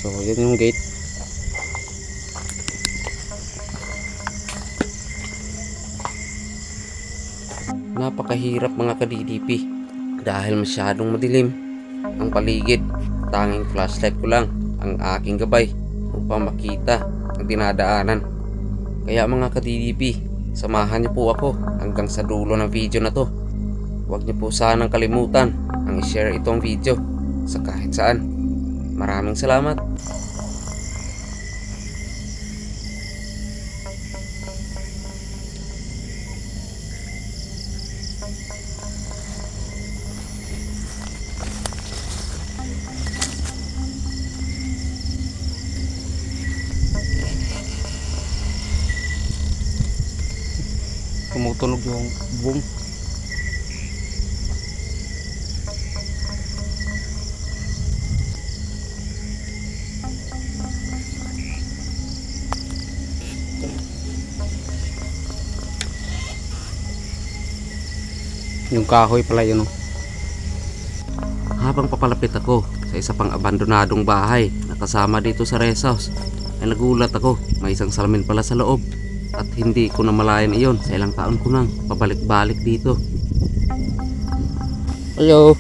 So yun yung gate. Napakahirap mga ka-DDP dahil masyadong madilim ang paligid. Tanging flashlight ko lang ang aking gabay upang makita ang dinadaanan. Kaya mga ka-DDP, samahan niyo po ako hanggang sa dulo ng video na to. Huwag niyo po sanang kalimutan ang i-share itong video sa kahit saan. Maraming salamat. Tumutunog yung boom. Yung kahoy pala yun, oh. Habang papalapit ako sa isa pang abandonadong bahay na kasama dito sa rest house, ay nagulat ako, may isang salamin pala sa loob. At hindi ko na malayan iyon sa ilang taon ko nang pabalik-balik dito. Hello.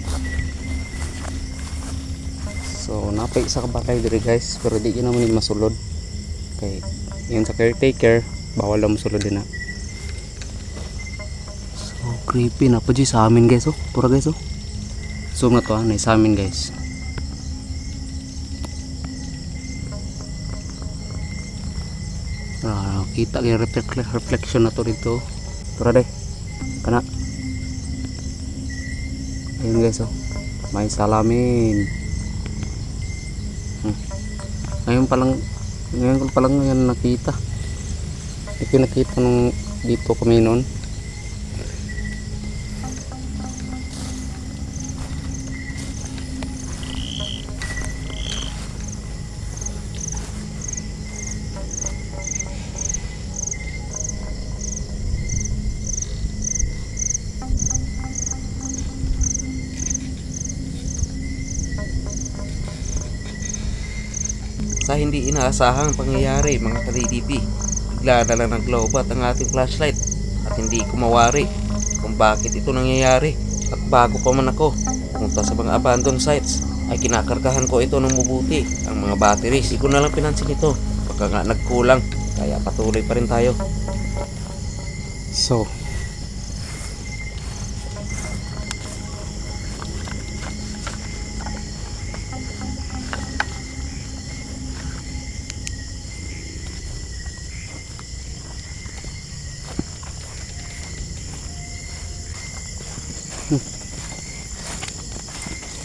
So napay isa ka bakay diri guys, pero di yun naman masulod. Okay, yun sa caretaker, bawal lang masulod din na. So creepy na pa sa amin guys, oh. Pura guys, oh. Zoom na to, na sa amin guys. Kita yung reflection na to dito. Tara deh, kana. Ayun guys, oh. May salamin. Ngayon ko palang yan nakita. Hindi ko nakita nung dito kami noon. Sa hindi inaasahang pangyayari mga ka-DDP, bigla na lang naglobat ang ating flashlight at hindi ko mawari kung bakit ito nangyayari. At bago pa man ako pumunta sa mga abandoned sites ay kinakargahan ko ito ng mabuti ang mga batteries. Hindi ko na lang pinansin ito, baka nga nagkulang, kaya patuloy pa rin tayo. So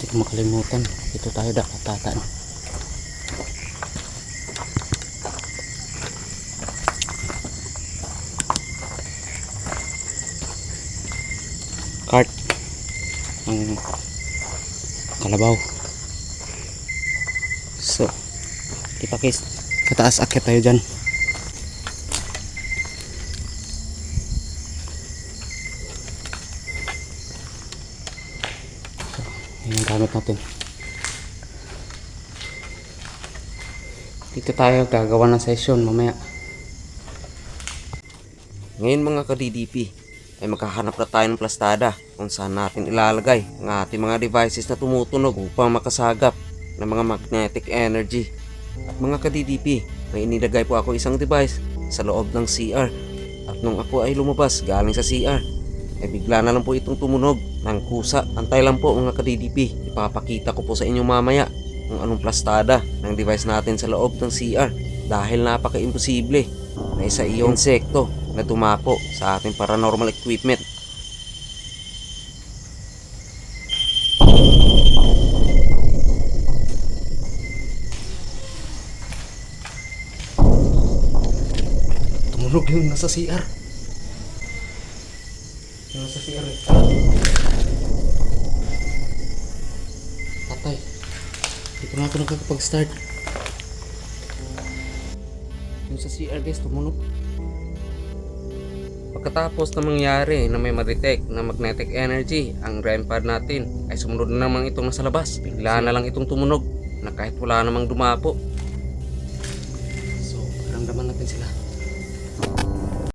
hindi ko makalimutan, ito tayo dakatatan. Cart ang kalabaw. So ipakis sa taas, akit tayo dyan. Yung gamit natin dito, tayo gagawa ng session mamaya. Ngayon mga ka-DDP ay maghahanap na tayo ng plastada kung saan natin ilalagay ang ating mga devices na tumutunog upang makasagap ng mga magnetic energy. At mga ka-DDP, may inilagay po ako isang device sa loob ng CR, at nung ako ay lumabas galing sa CR ay bigla na lang po itong tumunog ng kusa. Antay lang po mga ka-DDP, ipapakita ko po sa inyo mamaya kung anong plastada ng device natin sa loob ng CR, dahil napaka-imposible na isa iyong insekto na tumapo sa ating paranormal equipment. Tumunog yung nasa CR. Yung nasa CR eh. Patay. Hindi ko na ito nakakapag-start. Yung sa CR guys, tumunog. Pagkatapos na mangyari na may ma-detect na magnetic energy ang REM pad natin, ay sumunod na naman itong nasa labas. Bigla na lang itong tumunog na kahit wala namang dumapo. Paramdaman natin sila.